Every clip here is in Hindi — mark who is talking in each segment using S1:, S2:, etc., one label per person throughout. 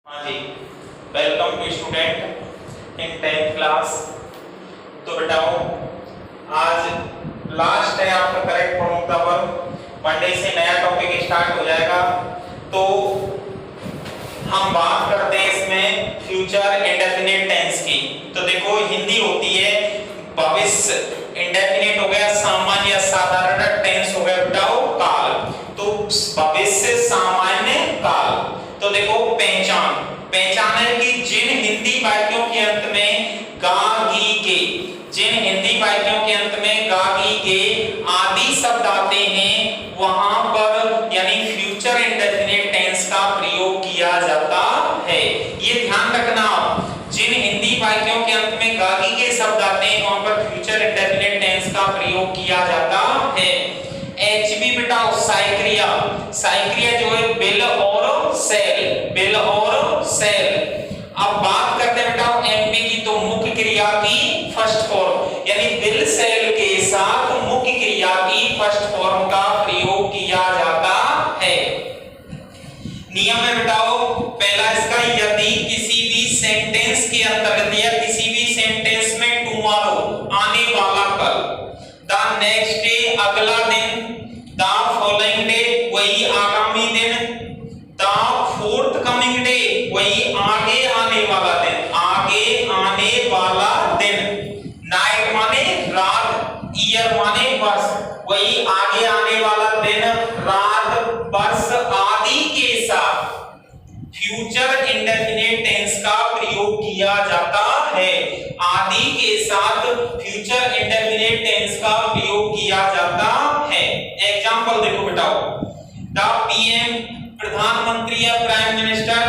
S1: हाँ जी, welcome to student in 10th class. तो बेटाओ आज लास्ट है आपका करेक्ट प्रोनोक्तावर्ब। मंडे से नया टॉपिक स्टार्ट हो जाएगा। तो हम बात करते हैं इसमें फ्यूचर इंडेफिनिट टेंस की। तो देखो हिंदी होती है भविष्य, इंडेफिनिट हो गया सामान्य या साधारण, टेंस हो गया बेटाओ काल। तो भविष्य सामान्य काल। तो देखो पहचान है कि जिन हिंदी वाक्यों के अंत में गा गी के, जिन हिंदी वाक्यों के अंत में गा गी के आदि शब्द आते हैं वहां पर यानी फ्यूचर इंडेफिनिट टेंस का प्रयोग किया जाता है। ये ध्यान रखना, जिन हिंदी वाक्यों के अंत में गा गी के शब्द आते हैं वहां पर फ्यूचर इंडेफिनिट टेंस का प्रयोग किया जाता है। एचबी बेटा साइक्रिया जो है बिल और सेल। अब बात करते हैं बेटा एमपी की। तो मुख्य क्रिया की फर्स्ट फॉर्म यानी बिल सेल के साथ मुख्य क्रिया की फर्स्ट फॉर्म का प्रयोग किया जाता है। नियम है बेटाओ पहला इसका, यदि किसी भी सेंटेंस के अंतर्गत या किसी भी सेंटेंस में टुमारो आने वाला कल, द नेक्स्ट डे अगला दिन, द फॉलोइंग डे वही आगामी दिन, द फोर्थ कमिंग डे वही आगे आने वाला दिन, नाइट माने रात, ईयर माने वर्ष वही आगे आने वाला दिन, रात, वर्ष आदि के साथ फ्यूचर इंडेफिनिट टेंस का प्रयोग किया जाता है। आदि के साथ फ्यूचर इंडेफिनिट टेंस का प्रयोग किया जाता है। एग्जांपल देखो बेटाओ, द पीएम प्रधानमंत्री या प्राइम मिनिस्टर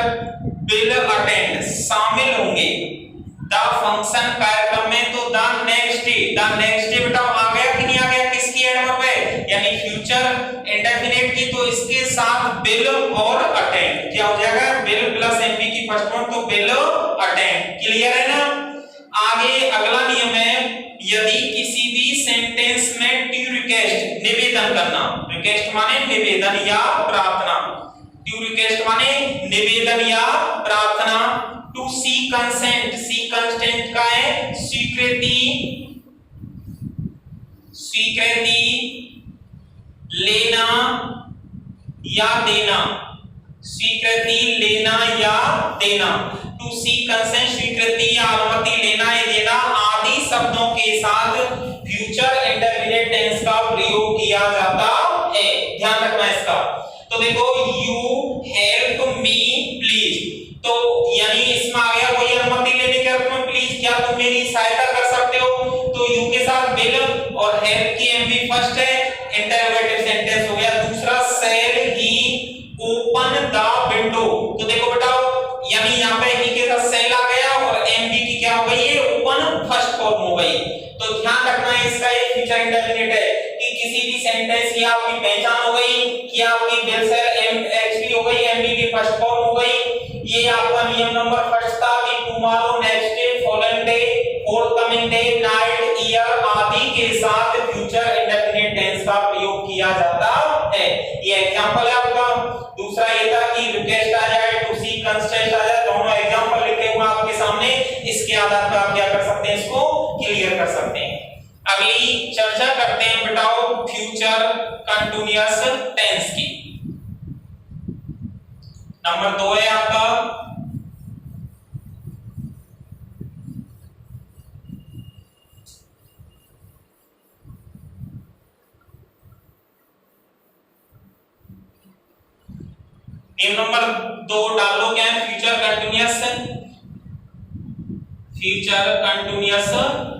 S1: विल अटेंड शामिल होंगे, द फंक्शन कार्यक्रम में। तो द नेक्स्ट डे बेटा आ गया कि नहीं आ गया, किसकी एडवर्ब है यानी फ्यूचर इंडेफिनिट की। तो इसके साथ विल और अटेंड क्या हो जाएगा, विल प्लस एमपी की फर्स्ट फॉर्म, तो विल अटेंड। क्लियर है ना। आगे अगला नियम है, यदि किसी भी सेंटेंस में टू रिक्वेस्ट निवेदन करना, रिक्वेस्ट माने निवेदन या प्रार्थना, टू रिक्वेस्ट माने निवेदन या प्रार्थना, टू सी कंसेंट का है स्वीकृति लेना या देना, स्वीकृति लेना या देना, टू सी कंसेंट स्वीकृति या अनुमति लेना या देना आदि शब्दों के साथ फ्यूचर इंडेफिनिट टेंस का प्रयोग किया जाता है। ध्यान रखना इसका। तो देखो यू हेल्प मी प्लीज, तो यानी इसमें आ गया वही अनुमति लेने के अर्थ में प्लीज, क्या तुम मेरी सहायता कर सकते हो। तो यू के साथ विल और हेल्प की एमवी फर्स्ट है, इंटरोगेटिव सेंटेंस हो गया। दूसरा सेल ही ओपन द विंडो, तो देखो बेटाओ यानी यहां पे ही के साथ सेल आ गया और एमवी की क्या हो गई है, ओपन फर्स्ट फॉर्म हो गई। तो ध्यान रखना है इसका एक फ्यूचर इंडेफिनिट है कि किसी भी सेंटेंस की आपकी पहचान हो गई कि आपकी विल सेल एचपी हो गई, एमवी की फर्स्ट फॉर्म हो गई। ये आपका नियम नंबर फर्स्ट था कि tomorrow, next day, following day, forthcoming day, night, year आदि के साथ फ्यूचर इंडेफिनिट टेंस का प्रयोग किया जाता है। ये एग्जांपल है आपका। दूसरा ये था कि रिक्वेस्ट आ जाए, टू सी कंसेंट आ जाए, दोनों एग्जांपल लिखे हुए आपके सामने। इसके आधार पर आप क्या कर सकते हैं, इसको क्लियर कर सकते हैं। अगली चर्चा करते हैं बेटाओ फ्यूचर कंटीन्यूअस टेंस की। नंबर 2 है आपका नियम नंबर 2 डाल लो, क्या है फ्यूचर कंटीन्यूअस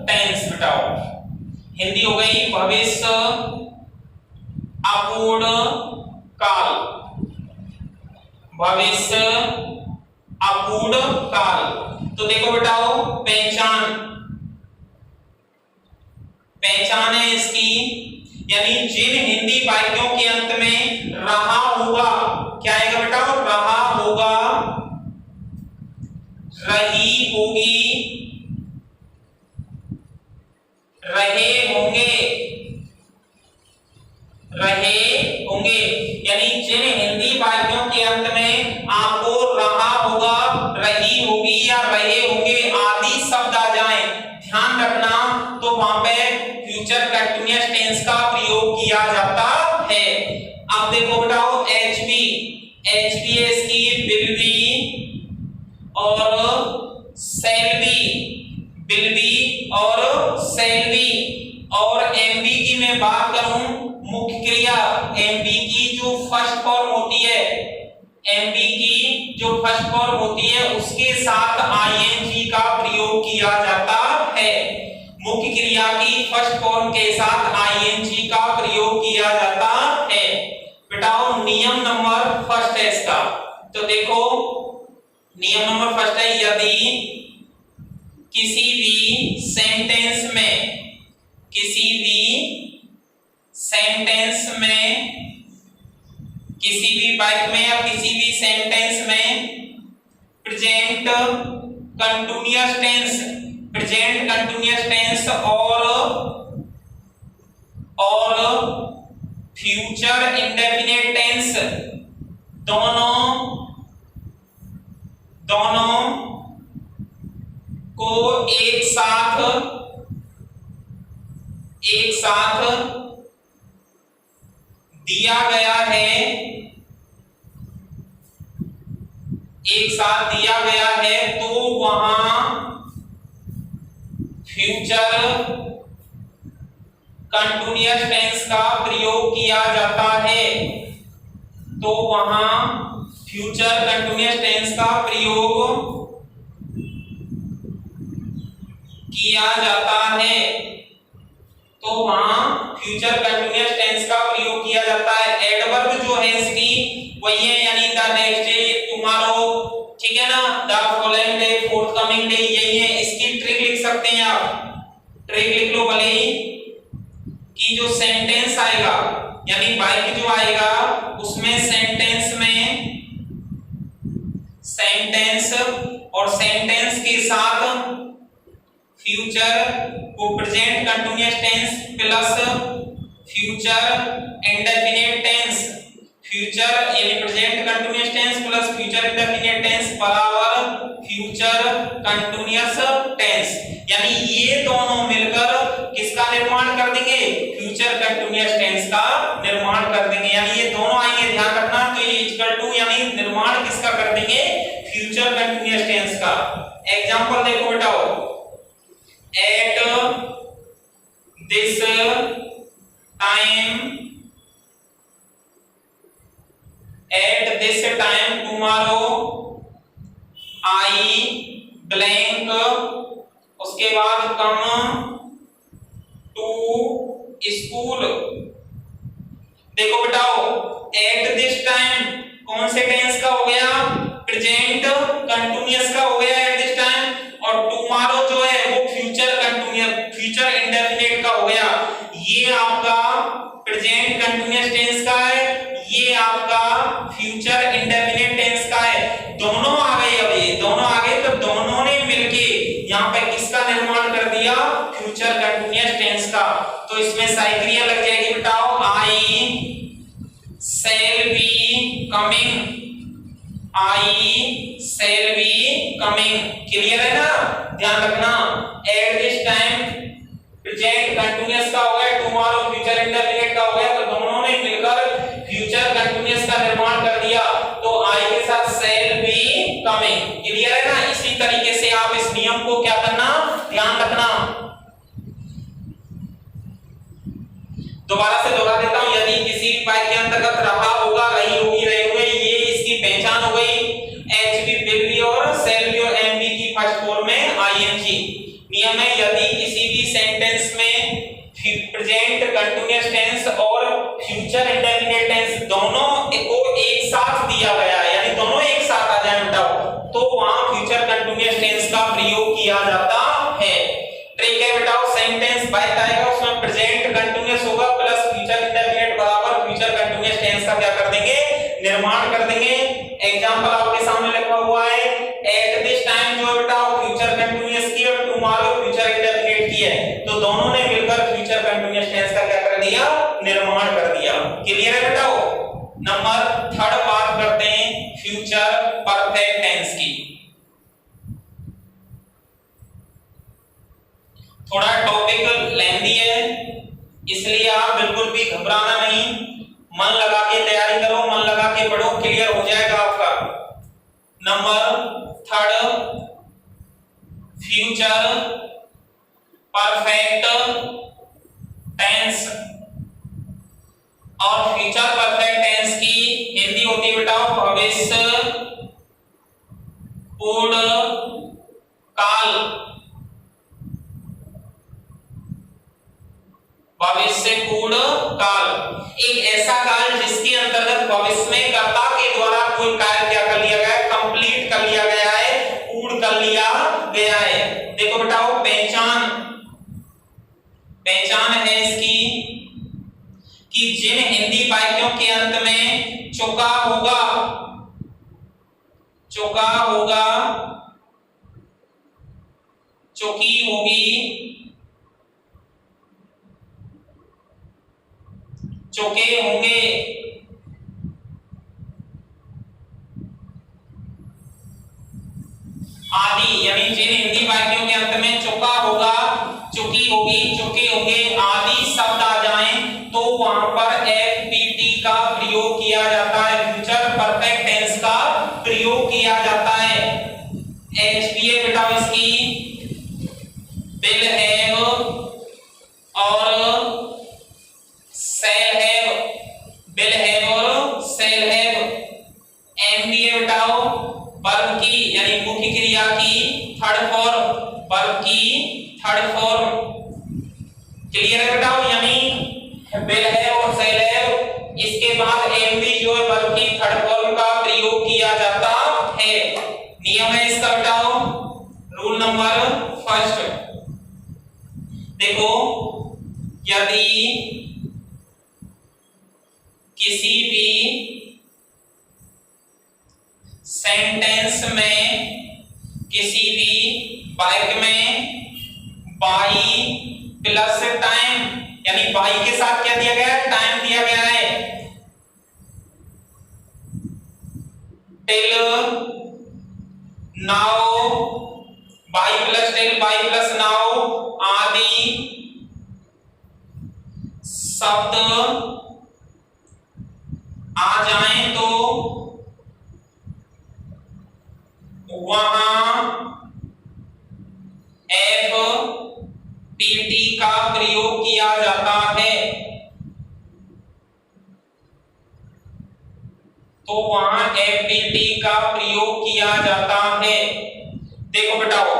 S1: टेंस बेटाओ। हिंदी हो गई भविष्य अपूर्ण काल, भविष्य अपूर्ण काल। तो देखो बेटाओ पहचान है इसकी, यानी जिन हिंदी वाक्यों के अंत में रहा होगा, क्या आएगा बेटाओ, रहा होगा, रही होगी, रहे होंगे, यानी जिन हिंदी वाक्यों के अंत में आपको रहा होगा, रही होगी या रहे होंगे आदि शब्द आ जाएं, ध्यान रखना, तो वहां पे फ्यूचर कंटीन्यूअस टेंस का प्रयोग किया जाता है। अब देखो बताओ एचबीएस की विल बी और शैल बी और एमबी की मैं बात करूं मुख्य क्रिया, एमबी की जो फर्स्ट फॉर्म होती है, एमबी की जो फर्स्ट फॉर्म होती है उसके साथ आईएनजी का प्रयोग किया जाता है। मुख्य क्रिया की फर्स्ट फॉर्म के साथ आईएनजी का प्रयोग किया जाता है। बेटाओ नियम नंबर फर्स्ट है इसका, तो देखो नियम नंबर फर्स्ट है, यदि किसी भी सेंटेंस में किसी भी वाक्य में या किसी भी सेंटेंस में प्रेजेंट कंटीन्यूअस टेंस और फ्यूचर इंडेफिनिट टेंस दोनों को एक साथ दिया गया है तो वहां फ्यूचर कंटीन्यूअस टेंस का प्रयोग किया जाता है। तो वहां फ्यूचर कंटीन्यूअस टेंस का प्रयोग किया जाता है। तो वहां फ्यूचर कंटीन्यूअस टेंस का प्रयोग किया जाता है। एडवर्ब जो है इसकी वही है, यानी द नेक्स्ट डे, टुमारो, ठीक है ना, the following day, forthcoming day, यही है। इसकी ट्रिक लिख सकते हैं आप, ट्रिक लिख लो भले ही, कि जो सेंटेंस आएगा यानी वाक्य जो आएगा उसमें सेंटेंस और सेंटेंस के साथ फ्यूचर को present continuous tense plus future indefinite tense, future यानी present continuous tense plus future indefinite tense बराबर फ्यूचर कंटीन्यूअस टेंस, यानी ये दोनों मिलकर किसका निर्माण कर देंगे, फ्यूचर कंटीन्यूअस टेंस का निर्माण कर देंगे। यानी ये दोनों आएंगे, ध्यान रखना, तो ये इक्वल टू यानी निर्माण किसका कर देंगे, फ्यूचर कंटीन्यूअस टेंस का। एग्जांपल देखो बेटाओ, at this time tomorrow I blank, उसके बाद come to school। देखो बेटाओ at this time कौन से टेंस का हो गया, प्रेजेंट कंटीन्यूअस का हो गया at this time, और टुमारो जो है वो फ्यूचर कंटीन्यूअस फ्यूचर इंडेफिनिट का हो गया। ये आपका प्रेजेंट कंटीन्यूअस टेंस का है, ये आपका फ्यूचर इंडेफिनिट टेंस का है। दोनों आ गए, अब ये दोनों आ गए, तो दोनों ने मिलके यहाँ पे किसका निर्माण कर दिया, फ्यूचर कंटीन्यूअस टेंस का। तो इसमें सारी क्रिया लग जाएगी बेटाओ, I shall be coming, I shall be coming, clear है ना, ध्यान रखना। at this time present continuous का हो गया, टुमारो फ्यूचर इंडेफिनिट का हो गया, तो दोनों ने मिलकर फ्यूचर कंटीन्यूअस का निर्माण कर दिया। तो I के साथ shall be coming, क्लियर है ना। इसी तरीके से आप इस नियम को क्या करना, ध्यान रखना। दोबारा से दोहरा देता हूं, यदि किसी वाक्य के अंतर्गत रहा होगा, रही होगी, रहे हुए, ये इसकी पहचान हो गई। एचबी विल बी और शैल बी और एमबी की फर्स्ट फॉर्म में आईएनजी। नियम है, यदि किसी भी सेंटेंस में प्रेजेंट कंटीन्यूअस टेंस और फ्यूचर इंडेफिनिट टेंस दोनों को एक साथ दिया गया है, यानी दोनों एक साथ आ जाए बेटा, तो वहां फ्यूचर कंटीन्यूअस टेंस का प्रयोग किया जाता है। ट्रिक है बेटा, सेंटेंस बाय आएगा उसमें प्रेजेंट कंटीन्यूअस होगा प्लस फ्यूचर इंडेफिनिट बराबर फ्यूचर कंटीन्यूअस टेंस का क्या कर देंगे, निर्माण कर देंगे। एग्जांपल आपके सामने लिखा हुआ है, एट दिस टाइम जो बेटा फ्यूचर कंटीन्यूअस की और टुमारो फ्यूचर इंडेफिनिट की है, तो दोनों ने मिलकर फ्यूचर कंटीन्यूअस टेंस का क्या कर दिया, निर्माण कर दिया। क्लियर है बेटा। नंबर थर्ड बात करते हैं फ्यूचर परफेक्ट टेंस की। थोड़ा टॉपिक लेंथी है, इसलिए आप बिल्कुल भी घबराना नहीं, मन लगा के तैयारी करो, मन लगा के पढ़ो, क्लियर हो जाएगा आपका। Number 3 future perfect tense. और फ्यूचर परफेक्ट टेंस की हिंदी होती है बेटा भविष्य पूर्ण काल। भविष्य पूर्ण काल एक ऐसा काल जिसके अंतर्गत भविष्य में कर्ता के द्वारा कोई कार्य क्या कर लिया गया है, कंप्लीट कर लिया गया है, पूर्ण कर लिया गया है। देखो बेटा वो पहचान है इसकी कि जिन हिंदी वाक्यों के अंत में चुका होगा, चुकी होगी, चुके होंगे, आदि, यानी जिन हिंदी वाक्यों के अंत में चुका होगा, चुकी होगी, चुके होंगे आदि शब्द आ जाएं तो वहां पर एफपीटी का प्रयोग किया जाता है, फ्यूचर परफेक्ट टेंस का प्रयोग किया जाता है। एचपीए बेटा इसकी विल हैव और शैल हैव, विल हैव और शैल हैव। एमबीए बेटाओ वर्ब की यानी मुख्य क्रिया की थर्ड फॉर्म, वर्ब की थर्ड फॉर्म। क्लियर है बेटाओ, यानी विल हैव और शैल हैव, इसके बाद एमबी जो है वर्ब की थर्ड फॉर्म का प्रयोग किया जाता है। नियम है इसका बेटाओ, रूल नंबर 1। देखो यदि किसी भी सेंटेंस में, किसी भी वाक्य में बाई प्लस टाइम, यानी बाई के साथ क्या दिया गया है, टाइम दिया गया है, till now, by plus till, by plus now आदि शब्द आ जाएं तो वहां एफ पीटी का प्रयोग किया जाता है, तो वहां एफपीटी का प्रयोग किया जाता है। देखो बेटाओ,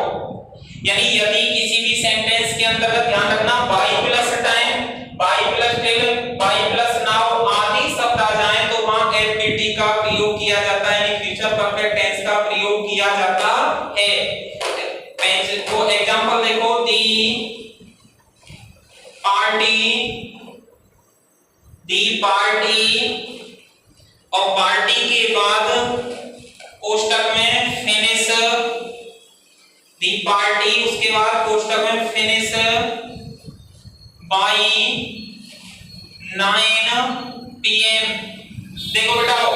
S1: यानी यदि किसी भी सेंटेंस के अंतर्गत ध्यान रखना by plus time, by plus till, by plus now आदि शब्द आ जाएं तो वहां एफपीटी का प्रयोग किया जाता है, यानी फ्यूचर परफेक्ट टेंस का प्रयोग किया जाता है। तो एग्जांपल देखो, दी पार्टी और पार्टी के बाद कोष्टक में फिनिश, दी पार्टी उसके बाद कोष्टक में फिनिश बाई 9 PM। देखो बेटाओ,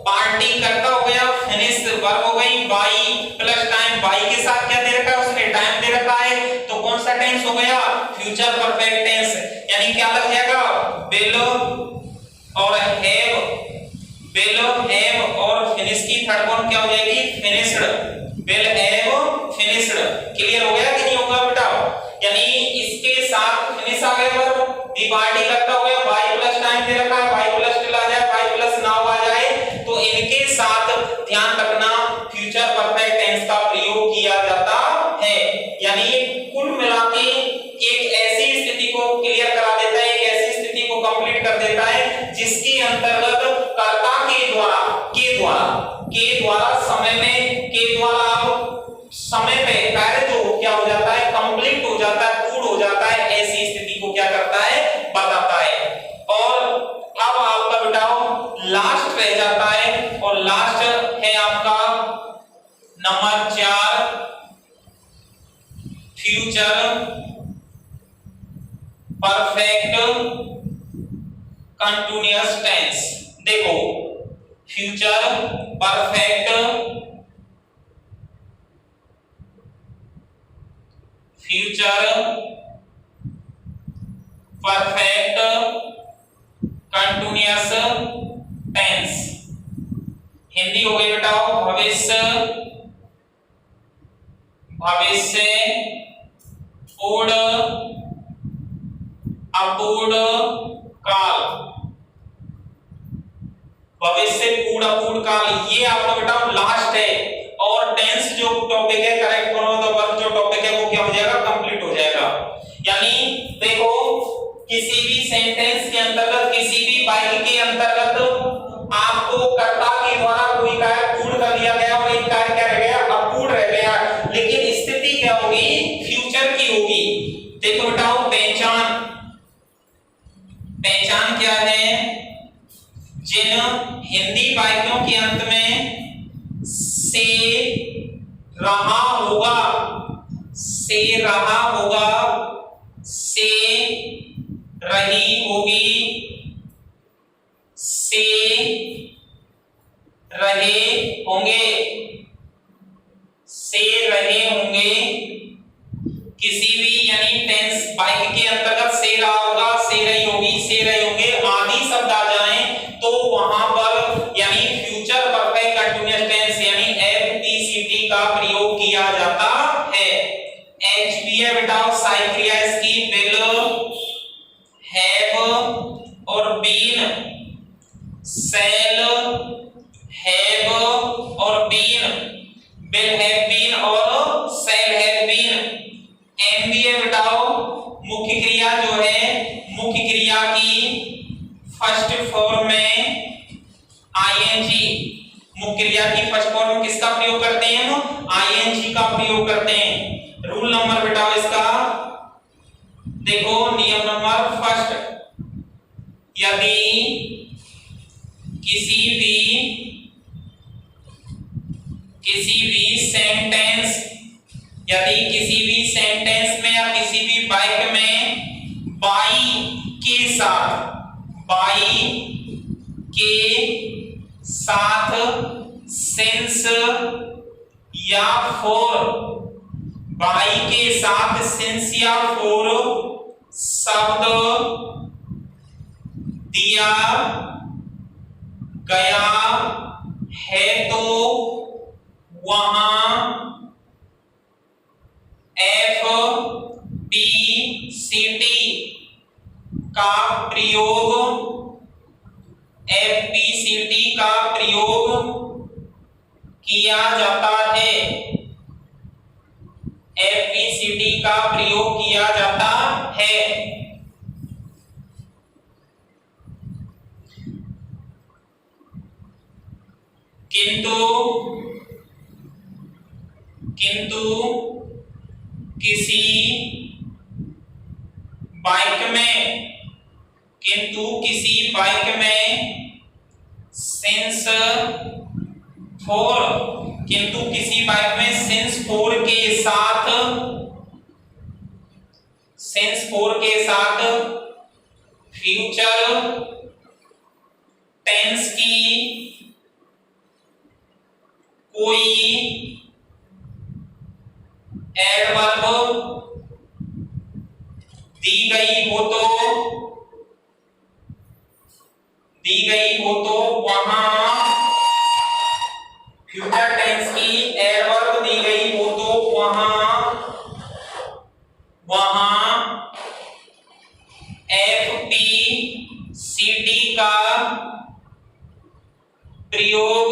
S1: पार्टी करता हो गया, फिनिश वर्ब हो गई, बाई प्लस टाइम, बाई के साथ क्या दे रखा है उसने, टाइम दे रखा है, तो कौन सा टेंस हो गया, फ्यूचर परफेक्ट टेंस। यानी क्या लग जाएगा, विल और हैव, विल हैव और फिनिश की थर्ड फॉर्म क्या हो जाएगी, finished, will have finished. Clear हो गया कि नहीं होगा बेटा, यानी इसके साथ फिनिश आ गया वर्ब, दी पार्टी करता हो गया, बाई प्लस टाइम दे रखा है, बाई प्लस टिल आ जाए, बाई प्लस नाउ आ जाए, तो इनके साथ ध्यान रखना फ्यूचर परफेक्ट टेंस का प्रयोग किया जाता है। यानी कुल मिला के एक ऐसी स्थिति को क्लियर करा देता है, एक ऐसी स्थिति को कंप्लीट कर देता है जिसके अंतर्गत कर्ता के द्वारा समय में, के द्वारा समय पे कार्य जो क्या हो जाता है, कंप्लीट हो जाता है, पूर्ण हो जाता है, ऐसी स्थिति को क्या करता है, बताता है। और अब आपका बेटाओ लास्ट रह जाता है, और लास्ट है आपका number 4 future perfect continuous tense. देखो future perfect, future perfect continuous tense. Hindi हो गई बेटा भविष्य, भविष्य पूर्ण, अपूर्ण काल, भविष्य पूर्ण अपूर्ण काल, ये आपका बेटा लास्ट है। और टेंस जो टॉपिक है, correct form of the verb जो टॉपिक है वो क्या हो जाएगा, कंप्लीट हो जाएगा। यानी देखो किसी भी सेंटेंस के अंतर्गत, किसी भी वाक्य के अंतर्गत आपको कर्ता के द्वारा कोई कार्य पूर्ण कर दिया गया और एक कार्य क्या रह गया, अपूर्ण रह गया, लेकिन स्थिति क्या होगी, फ्यूचर की होगी। देखो बेटाओ पहचान, पहचान क्या है, जिन हिंदी वाक्यों के अंत में से रहा होगा, से रहा होगा, से रही होगी, से रहे होंगे, से रहे होंगे, किसी भी यानी टेंस वाक्य के अंतर्गत से रहा होगा, से रही होगी, से रहे होंगे आदि शब्द आ जाएं तो वहां पर यानी फ्यूचर परफेक्ट कंटीन्यूअस टेंस यानी एफपीसीटी का प्रयोग किया जाता है। एचपी है बेटा साइक्रिया इसकी, विल, हैव और बीन, सेल, हैव और बीन, विल हैव बीन और सेल हैव बीन। एमबीए बेटाओ मुख्य क्रिया जो है, मुख्य क्रिया की फर्स्ट फॉर्म में आईएनजी, मुख्य क्रिया की फर्स्ट फॉर्म में किसका प्रयोग करते हैं हम, आईएनजी का प्रयोग करते हैं। रूल नंबर बेटाओ इसका देखो, नियम नंबर फर्स्ट, यदि किसी भी सेंटेंस, यदि किसी भी सेंटेंस में या किसी भी वाक्य में बाई के साथ, बाई के साथ सिंस या फॉर, बाई के साथ सिंस या फॉर शब्द दिया गया है तो वहां एफ पी सी टी का प्रयोग, एफपीसीटी का प्रयोग किया जाता है, एफपीसीटी का प्रयोग किया जाता है। किंतु किसी वाक्य में, किंतु किसी वाक्य में सिंस फॉर, किंतु किसी वाक्य में सिंस फॉर के साथ, सिंस फॉर के साथ फ्यूचर टेंस की कोई एडवर्ब दी गई हो तो वहां फ्यूचर टेंस की एडवर्ब दी गई हो तो वहां एफपीसीटी का प्रयोग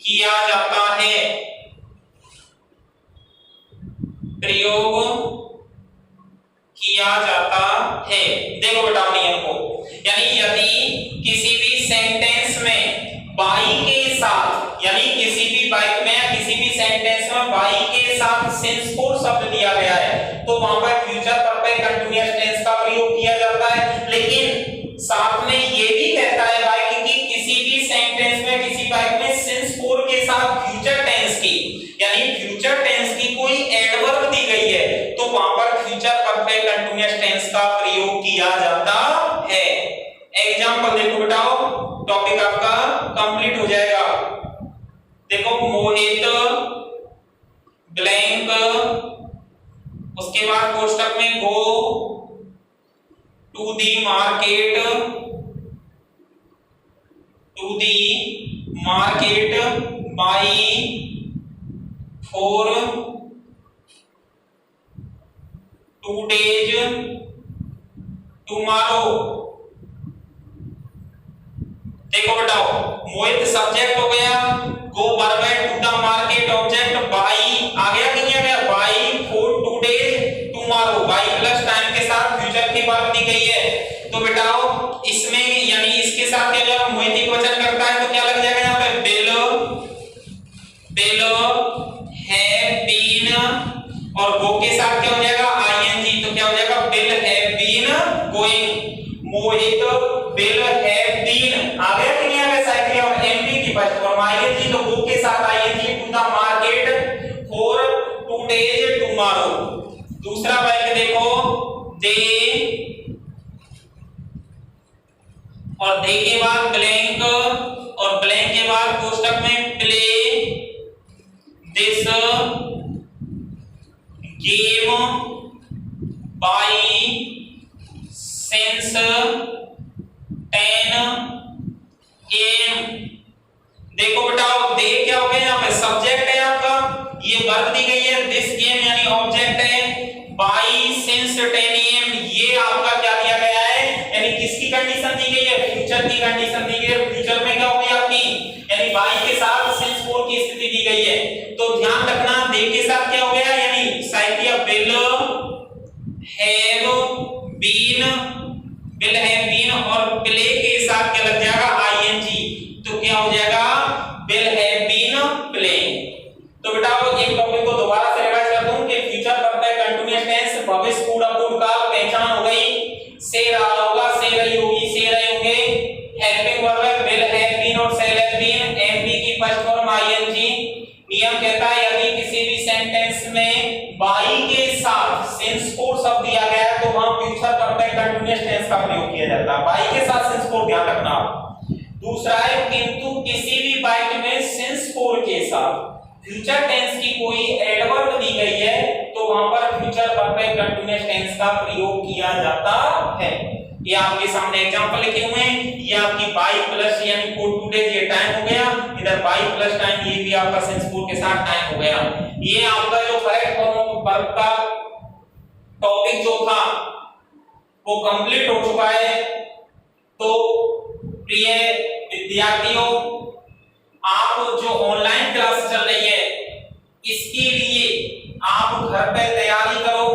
S1: किया जाता है, प्रयोग किया जाता है। देखो बेटा नियम को, यानी यदि किसी भी सेंटेंस में बाई के साथ, यानी किसी भी वाक्य में या किसी भी सेंटेंस में बाई के साथ सिंस फॉर शब्द दिया गया है तो वहां पर फ्यूचर परफेक्ट कंटीन्यूअस टेंस का प्रयोग किया जाता है। लेकिन साथ में ये भी कहता है वाक्य कि किसी भी सेंटेंस में, किसी वाक्य में सिंस फॉर के साथ फ्यूचर टेंस की, यानी फ्यूचर टेंस की कोई एडवर्ब दी गई है तो वहां पर फ्यूचर परफेक्ट कंटीन्यूअस टेंस का प्रयोग किया जाता है। एग्जांपल देखो बेटाओ, टॉपिक आपका कंप्लीट हो जाएगा। देखो मोहित ब्लैंक, उसके बाद कोष्टक में go to the market by for 2 days tomorrow. देखो बताओ, मोहित सब्जेक्ट हो गया, गो वर्ब है, to the market object, by आ गया कि नहीं आ गया, by for 2 days tomorrow, by plus time के साथ फ्यूचर की बात दी गई है। तो बेटाओ इसमें यानी इसके साथ क्या जब मोहित एक वचन करता है तो क्या लग जाएगा यहाँ पे, विल हैव बीन, और गो के साथ क्या हो जाएगा, आईएनजी, तो क्या हो जाएगा, will have been going, Mohit will have been, आ गया कि नहीं आ गया साइकिल, और एमपी की फर्स्ट फॉर्म आईएनजी, तो गो के साथ ING, to the market for 2 days tomorrow. दूसरा वाक्य देखो, दे, और दे के बाद ब्लैंक, और ब्लैंक के बाद कोष्टक में play this game by since 10 AM। देखो बेटाओ, दे क्या हो गया, यहाँ पे सब्जेक्ट है आपका, ये वर्ब दी गई है, दिस गेम यानी ऑब्जेक्ट है, बाई सिंस 10 AM ये आपका क्या दिया गया है, यानी किसकी कंडीशन दी गई है, फ्यूचर की कंडीशन दी गई है। फ्यूचर में क्या हो गया आपकी, यानी बाई के साथ सिंस 4 की स्थिति दी गई है। तो ध्यान रखना, दे के साथ क्या हो गया, यानी साइकिल विल हैव बीन, और प्ले के साथ क्या लग जाएगा, आईएनजी, तो क्या हो जाएगा, विल हैव बीन प्लेइंग। तो बेटा एक टॉपिक को दोबारा से रिवाइज कर दूं कि फ्यूचर परफेक्ट कंटीन्यूअस टेंस, भविष्य पूरा भूतकाल पहचान हो गई, से रहा होगा, से रही होगी, से रहे होंगे, हेल्पिंग वर्ब है विल हैव बीन और शैल हैव बीन, एमपी की फर्स्ट फॉर्म आईएनजी। नियम कहता है यदि किसी भी सेंटेंस में बाई के साथ सिंस 4 शब्द दिया गया है तो वहां फ्यूचर परफेक्ट कंटीन्यूअस टेंस का प्रयोग किया जाता है, बाई के साथ सिंस 4 ध्यान रखना। दूसरा है, किंतु किसी भी वाक्य में सिंस 4 के साथ फ्यूचर टेंस की कोई एडवर्ब दी गई है तो वहां पर फ्यूचर परफेक्ट कंटीन्यूअस टेंस का प्रयोग किया जाता है। ये आपके सामने एग्जांपल लिखे हुए हैं, ये आपकी बाई प्लस यानी फॉर 2 days ये टाइम हो गया, इधर बाई प्लस टाइम ये भी आपका सिंस 4 के साथ टाइम हो गया। ये आपका जो करेक्ट फॉर्म ऑफ वर्ब का टॉपिक जो था वो कंप्लीट हो चुका है। तो प्रिय विद्यार्थियों, आप जो ऑनलाइन क्लास चल रही है इसके लिए आप घर पे तैयारी करो,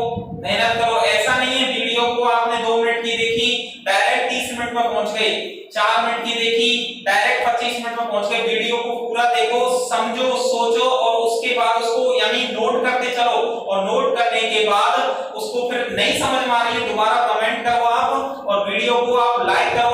S1: मेहनत करो। ऐसा नहीं है वीडियो को आपने 2 मिनट की देखी डायरेक्ट 30 मिनट में पहुंच गए, 4 मिनट की देखी डायरेक्ट 25 मिनट में पहुंच गए। वीडियो को पूरा देखो, समझो, सोचो और उसके बाद उसको यानी नोट करते चलो, और नोट करने के बाद उसको फिर नहीं समझ में आ रही है दोबारा कमेंट करो आप, और वीडियो को आप लाइक करो,